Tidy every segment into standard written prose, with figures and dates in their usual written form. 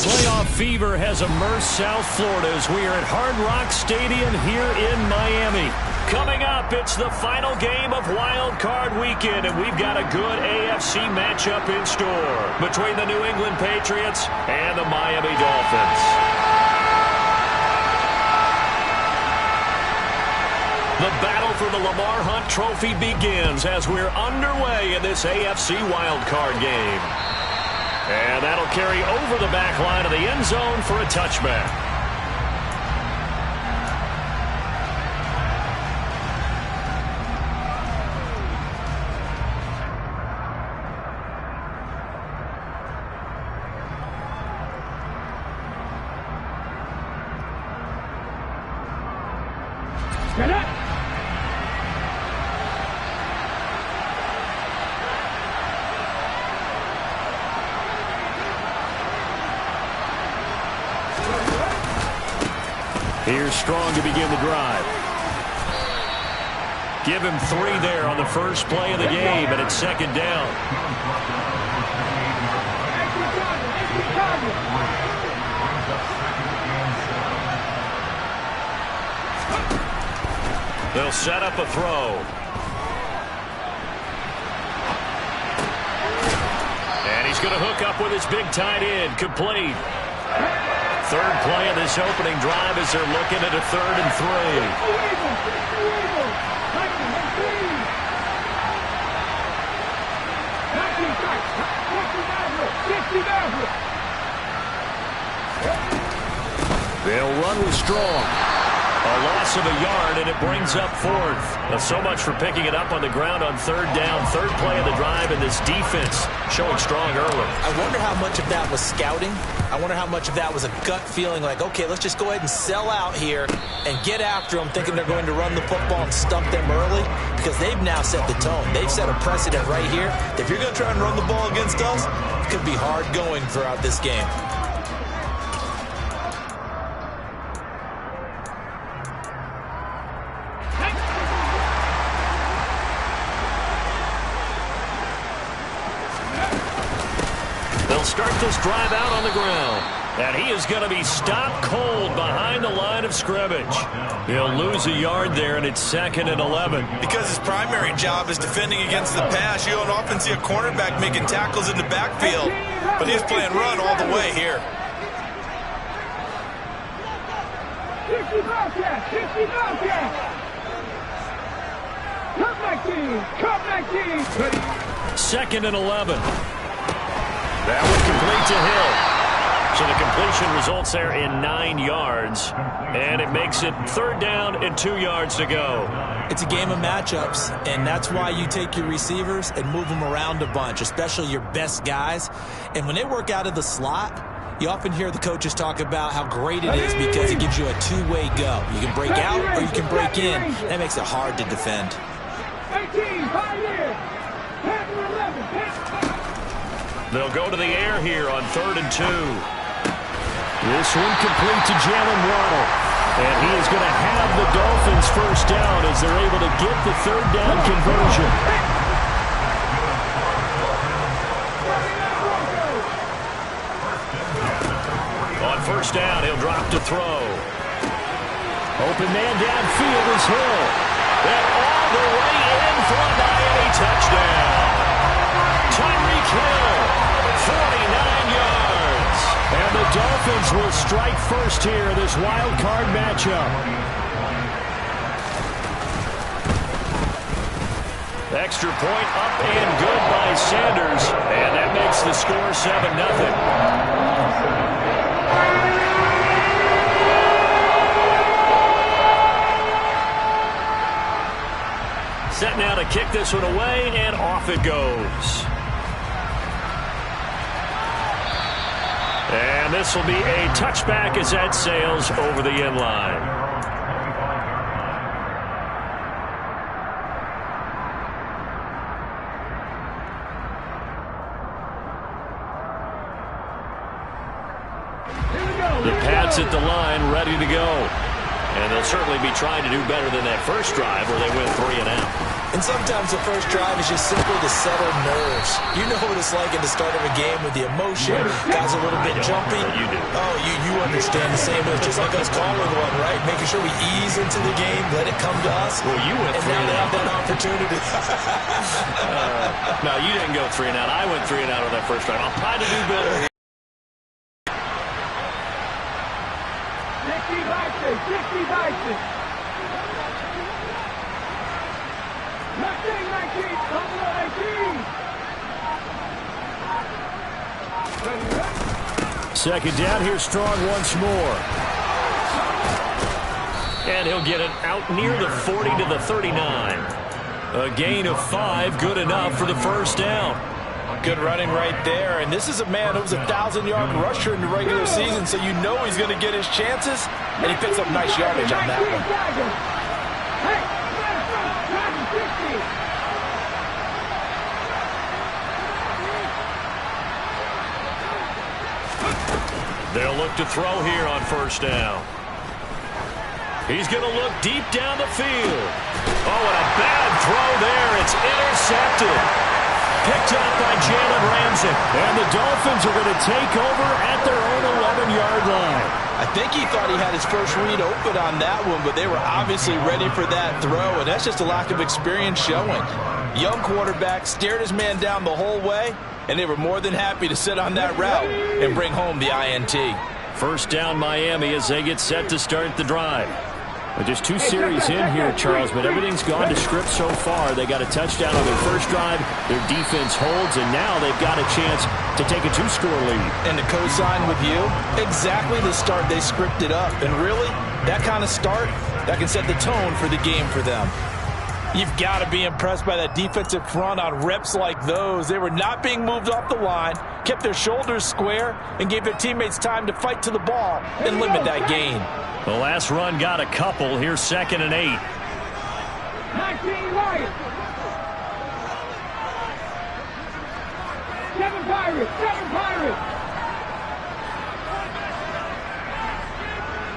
Playoff fever has immersed South Florida as we are at Hard Rock Stadium here in Miami. Coming up, it's the final game of Wild Card Weekend, and we've got a good AFC matchup in store between the New England Patriots and the Miami Dolphins. The battle for the Lamar Hunt Trophy begins as we're underway in this AFC Wild Card game. And that'll carry over the back line of the end zone for a touchback. Here's Strong to begin the drive. Give him 3 there on the first play of the game, and it's second down. They'll set up a throw. And he's going to hook up with his big tight end, complete. Third play of this opening drive as they're looking at a 3rd and 3. They'll run with Strong. A loss of a yard, and it brings up 4th. Now, so much for picking it up on the ground on 3rd down. 3rd play of the drive, and this defense showing strong early. I wonder how much of that was scouting. I wonder how much of that was a gut feeling like, okay, let's just go ahead and sell out here and get after them, thinking they're going to run the football and stump them early, because they've now set the tone. They've set a precedent right here. If you're going to try and run the ball against us, it could be hard going throughout this game. Start this drive out on the ground. And he is going to be stopped cold behind the line of scrimmage. He'll lose a yard there, and it's 2nd and 11. Because his primary job is defending against the pass, you don't often see a cornerback making tackles in the backfield. But he's playing run all the way here. 50 Bobcat! 50 Bobcat! Come back team! Come back team! 2nd and 11. That one complete to Hill. So the completion results there in 9 yards. And it makes it 3rd down and 2 yards to go. It's a game of matchups, and that's why you take your receivers and move them around a bunch, especially your best guys. And when they work out of the slot, you often hear the coaches talk about how great it is because it gives you a 2-way go. You can break out or you can break in. That makes it hard to defend. 18, 5 years. 10 to 11. They'll go to the air here on 3rd and 2. This one complete to Jalen Waddle. And he is going to have the Dolphins first down as they're able to get the 3rd down conversion. On first down, he'll drop to throw. Open man downfield is Hill. And all the way in for a Miami touchdown. Tyreek Hill, 49 yards. And the Dolphins will strike first here in this wild card matchup. Extra point up and good by Sanders. And that makes the score 7-0. Set now to kick this one away, and off it goes. And this will be a touchback as that sails over the end line. The Pats at the line, ready to go. And they'll certainly be trying to do better than that first drive where they went 3 and out. And sometimes the first drive is just simply to settle nerves. You know what it's like at the start of a game with the emotion. Guys a little bit jumpy. You do. Oh, you understand the same as just like us calling one, right? Making sure we ease into the game, let it come to us. Well, you went and 3 now and they have out. that opportunity. No, you didn't go 3 and out. I went 3 and out on that first drive. I'll try to do better. 60 Bison. 19, Buffalo 18. Second down, here's Strong once more. And he'll get it out near the 40 to the 39. A gain of 5, good enough for the first down. Good running right there. And this is a man who was a 1,000-yard rusher in the regular season, so you know he's going to get his chances. And he picks up nice yardage on that one. Hey, 60. They'll look to throw here on first down. He's going to look deep down the field. Oh, and a bad throw there. It's intercepted. Picked up by Jalen Ramsey. And the Dolphins are going to take over at their own 11-yard line. I think he thought he had his first read open on that one, but they were obviously ready for that throw, and that's just a lack of experience showing. Young quarterback stared his man down the whole way, and they were more than happy to sit on that route and bring home the INT. First down Miami as they get set to start the drive. Well, just 2 series in here, Charles, but everything's gone to script so far. They got a touchdown on their first drive. Their defense holds, and now they've got a chance to take a 2-score lead. And to co-sign with you, exactly the start they scripted up. And really, that kind of start, that can set the tone for the game for them. You've got to be impressed by that defensive front on reps like those. They were not being moved off the line, kept their shoulders square, and gave their teammates time to fight to the ball and limit that gain. The last run got a couple. Here's 2nd and 8. 19 Lions. 7 Pirates.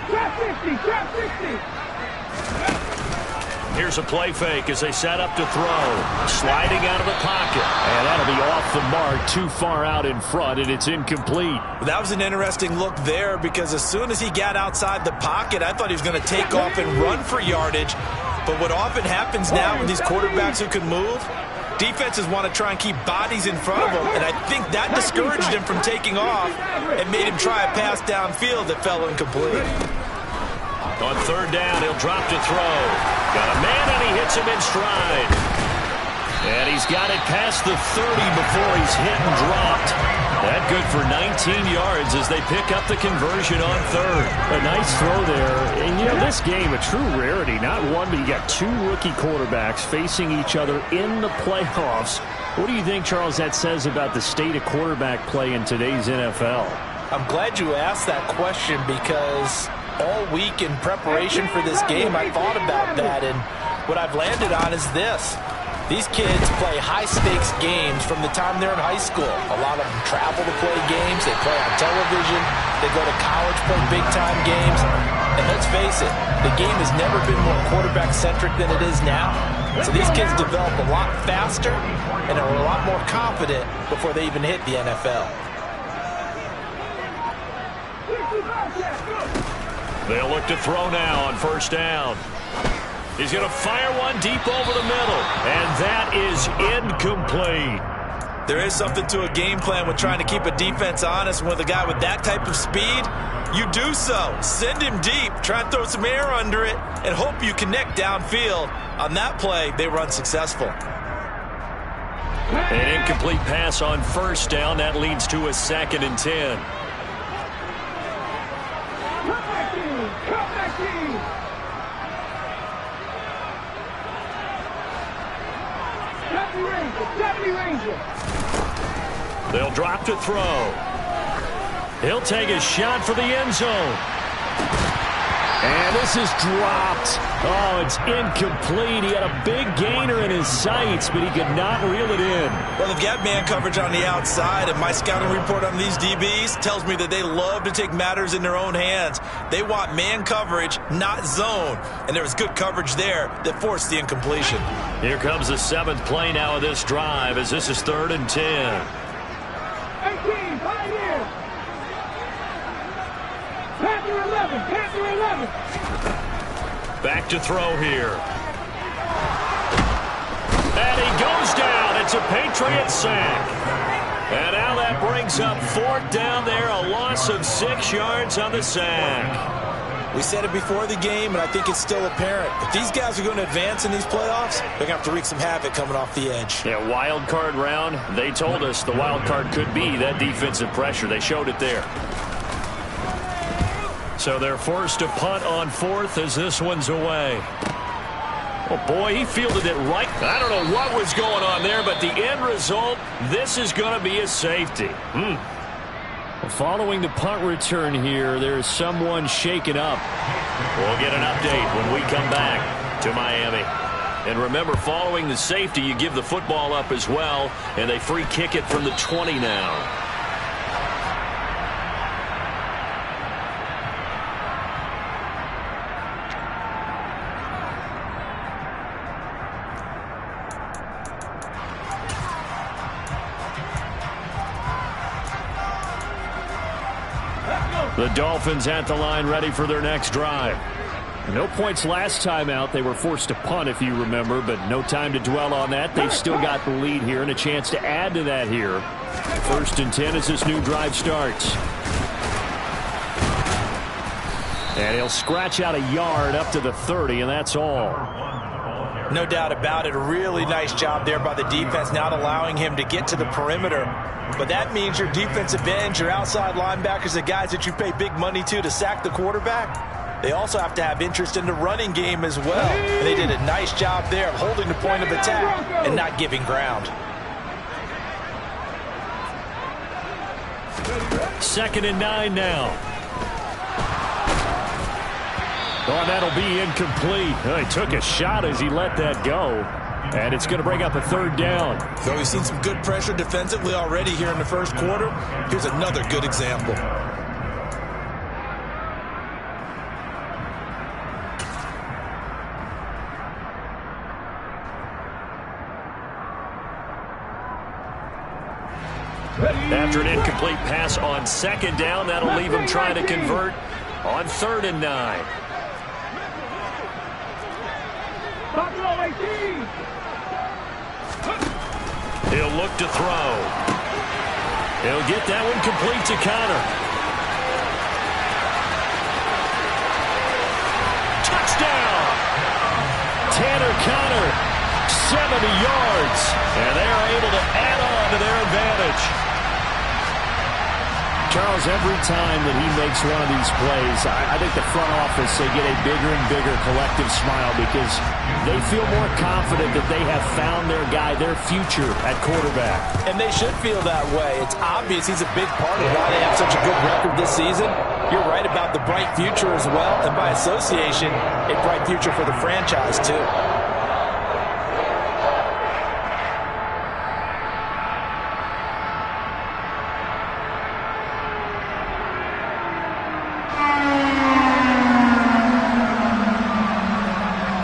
Trap 60. Here's a play fake as they set up to throw. Sliding out of the pocket. And that'll be off the mark, too far out in front, and it's incomplete. That was an interesting look there because as soon as he got outside the pocket, I thought he was going to take off and run for yardage. But what often happens now with these quarterbacks who can move, defenses want to try and keep bodies in front of them, and I think that discouraged him from taking off and made him try a pass downfield that fell incomplete. On 3rd down, he'll drop to throw. Got a man, and he hits him in stride. And he's got it past the 30 before he's hit and dropped. That good for 19 yards as they pick up the conversion on 3rd. A nice throw there. And, you know, this game, a true rarity. Not one, but you got 2 rookie quarterbacks facing each other in the playoffs. What do you think, Charles, that says about the state of quarterback play in today's NFL? I'm glad you asked that question because all week in preparation for this game, I thought about that, and what I've landed on is this. These kids play high-stakes games from the time they're in high school. A lot of them travel to play games. They play on television. They go to college, play big-time games. And let's face it, the game has never been more quarterback-centric than it is now. So these kids develop a lot faster and are a lot more confident before they even hit the NFL. They'll look to throw now on 1st down. He's going to fire one deep over the middle, and that is incomplete. There is something to a game plan with trying to keep a defense honest. With a guy with that type of speed, you do so. Send him deep, try and throw some air under it, and hope you connect downfield. On that play, they were unsuccessful. An incomplete pass on 1st down. That leads to a 2nd and 10. They'll drop to throw. He'll take a shot for the end zone. And this is dropped. Oh, it's incomplete. He had a big gainer in his sights, but he could not reel it in. Well, they've got man coverage on the outside, and my scouting report on these DBs tells me that they love to take matters in their own hands. They want man coverage, not zone. And there was good coverage there that forced the incompletion. Here comes the 7th play now of this drive as this is 3rd and 10. 18, Pioneer. Panther 11, Panther 11. Back to throw here. And he goes down. It's a Patriot sack. And now that brings up 4th down there, a loss of 6 yards on the sack. We said it before the game, and I think it's still apparent. If these guys are going to advance in these playoffs, they're going to have to wreak some havoc coming off the edge. Yeah, wild card round. They told us the wild card could be that defensive pressure. They showed it there. So they're forced to punt on 4th as this one's away. Oh, boy, he fielded it right. I don't know what was going on there, but the end result, this is going to be a safety. Well, following the punt return here, there's someone shaken up. We'll get an update when we come back to Miami. And remember, following the safety, you give the football up as well, and they free kick it from the 20 now. The Dolphins at the line ready for their next drive. No points last time out. They were forced to punt, if you remember, but no time to dwell on that. They've still got the lead here and a chance to add to that here. 1st and 10 as this new drive starts. And he'll scratch out a yard up to the 30, and that's all. No doubt about it. A really nice job there by the defense, not allowing him to get to the perimeter. But that means your defensive ends, your outside linebackers, the guys that you pay big money to sack the quarterback, they also have to have interest in the running game as well. And they did a nice job there of holding the point of attack and not giving ground. 2nd and 9 now. Oh, that'll be incomplete. Oh, he took a shot as he let that go. And it's going to bring up a 3rd down. So we've seen some good pressure defensively already here in the first quarter. Here's another good example. After an incomplete pass on 2nd down, that'll leave him trying to convert on 3rd and 9. He'll look to throw. He'll get that one complete to Connor. Touchdown! Tanner Connor, 70 yards. And they are able to add on to their advantage. Charles, every time that he makes one of these plays, I think the front office, they get a bigger and bigger collective smile because they feel more confident that they have found their guy, their future at quarterback. And they should feel that way. It's obvious he's a big part of why they have such a good record this season. You're right about the bright future as well, and by association, a bright future for the franchise too.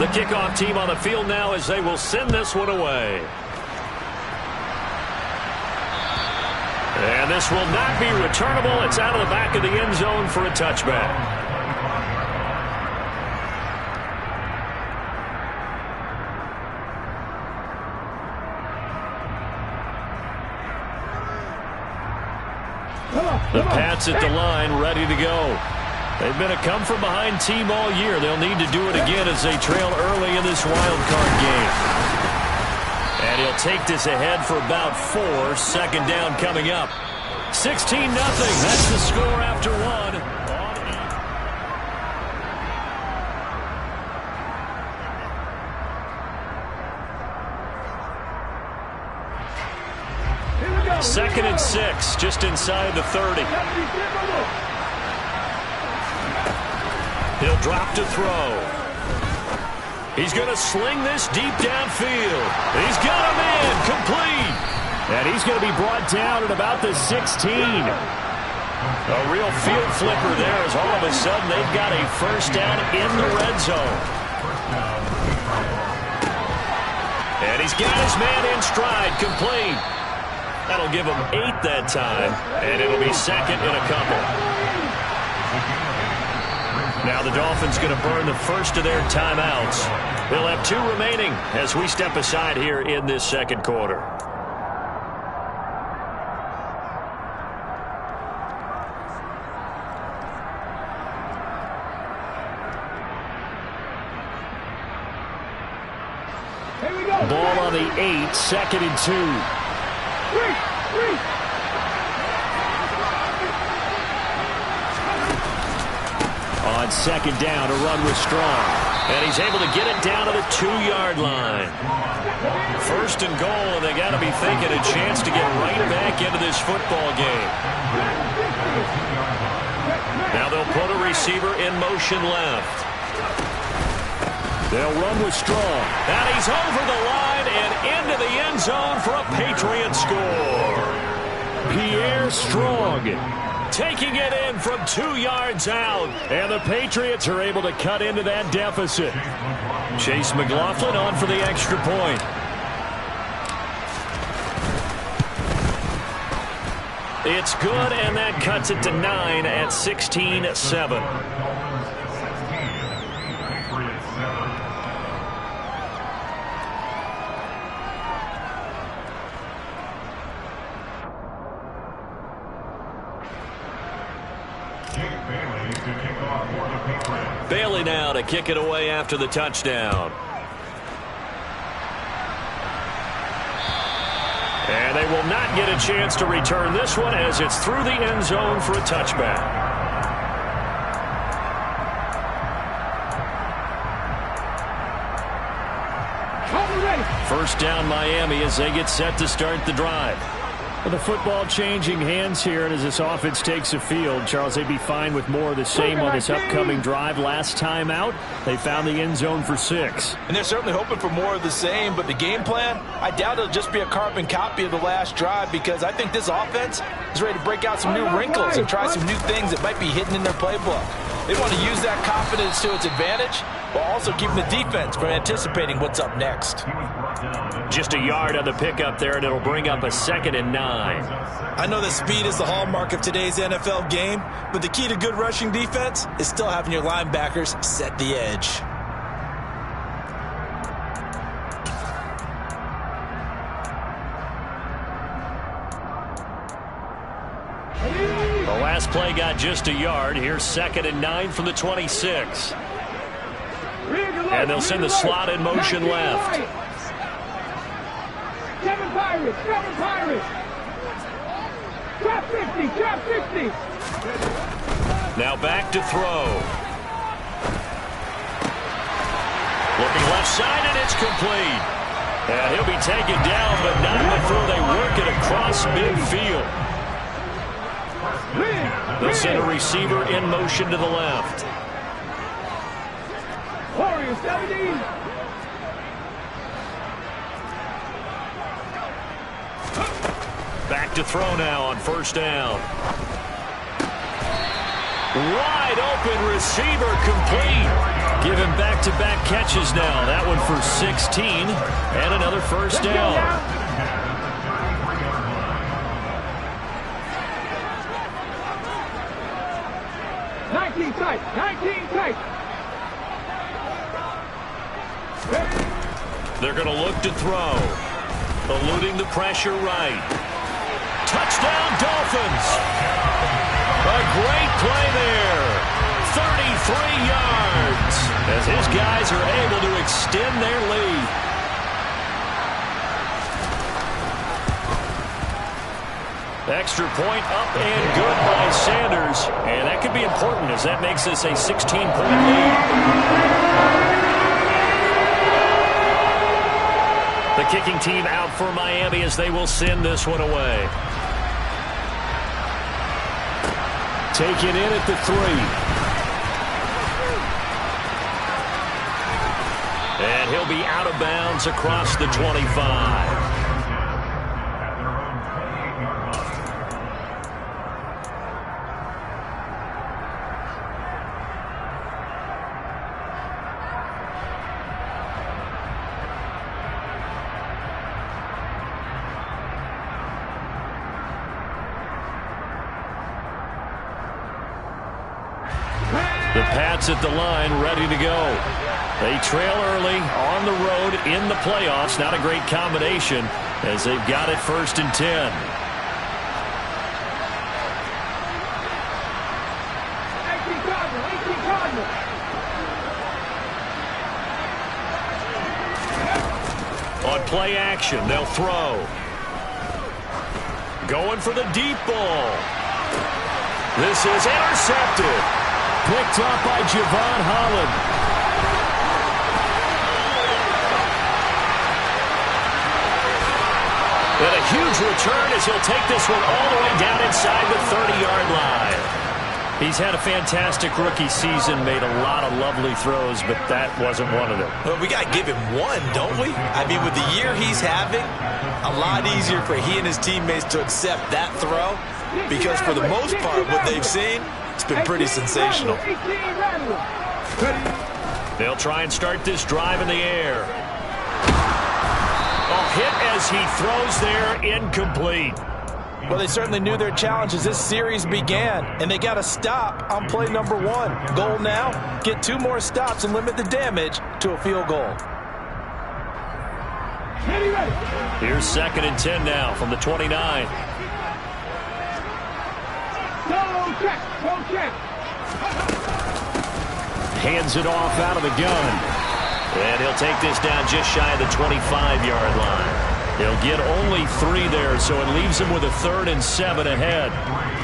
The kickoff team on the field now as they will send this one away. And this will not be returnable. It's out of the back of the end zone for a touchback. The Pats at the line ready to go. They've been a come-from-behind team all year. They'll need to do it again as they trail early in this wild card game. And he'll take this ahead for about 4. 2nd down coming up. 16-0. That's the score after 1. Second and 6, just inside the 30. He'll drop to throw. He's going to sling this deep downfield. He's got him in, complete. And he's going to be brought down at about the 16. A real field flipper there as all of a sudden they've got a first down in the red zone. And he's got his man in stride, complete. That'll give him 8 that time, and it'll be second in a couple. Now the Dolphins going to burn the first of their timeouts. They'll have 2 remaining as we step aside here in this second quarter. Ball on the 8, second and 2. On second down, a run with Strong. And he's able to get it down to the 2-yard line. First and goal, and they got to be thinking a chance to get right back into this football game. Now they'll put a receiver in motion left. They'll run with Strong. And he's over the line and into the end zone for a Patriot score. Pierre Strong taking it in from 2 yards out. And the Patriots are able to cut into that deficit. Chase McLaughlin on for the extra point. It's good, and that cuts it to 9 at 16-7. Bailey now to kick it away after the touchdown. And they will not get a chance to return this one as it's through the end zone for a touchback. First down Miami as they get set to start the drive. With the football changing hands here, and as this offense takes the field, Charles, they'd be fine with more of the same on this upcoming drive. Last time out, they found the end zone for 6. And they're certainly hoping for more of the same, but the game plan, I doubt it'll just be a carbon copy of the last drive, because I think this offense is ready to break out some new wrinkles and try some new things that might be hidden in their playbook. They want to use that confidence to its advantage, while also keeping the defense from anticipating what's up next. Just a yard on the pickup there, and it'll bring up a 2nd and 9. I know that speed is the hallmark of today's NFL game, but the key to good rushing defense is still having your linebackers set the edge. The last play got just a yard. Here's 2nd and 9 from the 26. And they'll send the slot in motion left. Seven Pirates! Drop 50! Drop 50! Now back to throw. Looking left side, and it's complete. And he'll be taken down, but not before they work it across midfield. They'll send a receiver in motion to the left. Warriors 17! Back to throw now on first down. Wide open receiver, complete. Give him back-to-back catches now. That one for 16 and another first down. 19 tight. They're going to look to throw. Eluding the pressure right. Touchdown, Dolphins. A great play there. 33 yards as his guys are able to extend their lead. Extra point up and good by Sanders. And that could be important as that makes this a 16-point lead. The kicking team out for Miami as they will send this one away. Taken in at the 3. And he'll be out of bounds across the 25. The Pats at the line, ready to go. They trail early on the road in the playoffs. Not a great combination as they've got it 1st and 10. On play action, they'll throw. Going for the deep ball. This is intercepted. Picked up by Javon Holland. And a huge return as he'll take this one all the way down inside the 30-yard line. He's had a fantastic rookie season, made a lot of lovely throws, but that wasn't one of them. Well, we got to give him one, don't we? I mean, with the year he's having, a lot easier for he and his teammates to accept that throw because for the most part, what they've seen, it's been pretty sensational. They'll try and start this drive in the air. A hit as he throws there, incomplete. Well, they certainly knew their challenge as this series began, and they got to stop on play number 1. Goal now, get 2 more stops and limit the damage to a field goal. Here's 2nd and 10 now from the 29. Hands it off out of the gun. And he'll take this down just shy of the 25-yard line. He'll get only 3 there, so it leaves him with a 3rd and 7 ahead.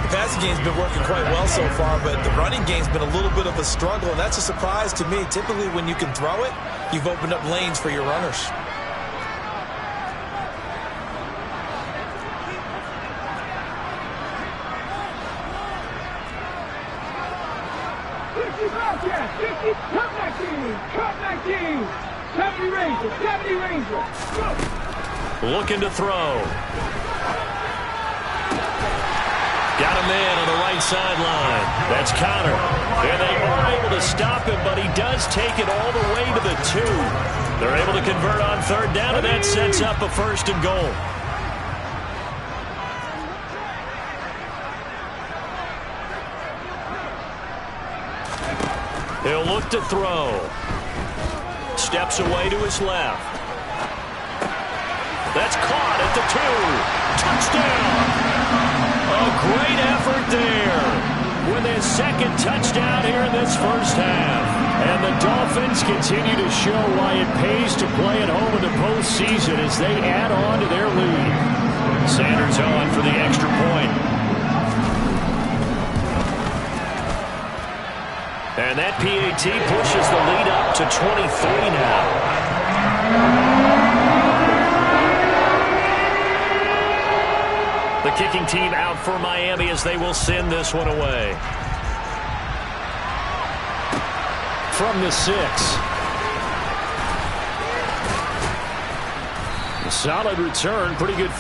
The passing game's been working quite well so far, but the running game's been a little bit of a struggle, and that's a surprise to me. Typically, when you can throw it, you've opened up lanes for your runners. Looking to throw. Got a man on the right sideline. That's Connor. And they are able to stop him, but he does take it all the way to the 2. They're able to convert on 3rd down, and that sets up a 1st and goal. He'll look to throw. Steps away to his left. That's caught at the 2. Touchdown. A great effort there with his 2nd touchdown here in this 1st half. And the Dolphins continue to show why it pays to play at home in the postseason as they add on to their lead. Sanders on for the extra point. And that PAT pushes the lead up to 23 now. The kicking team out for Miami as they will send this one away. From the 6. A solid return, pretty good.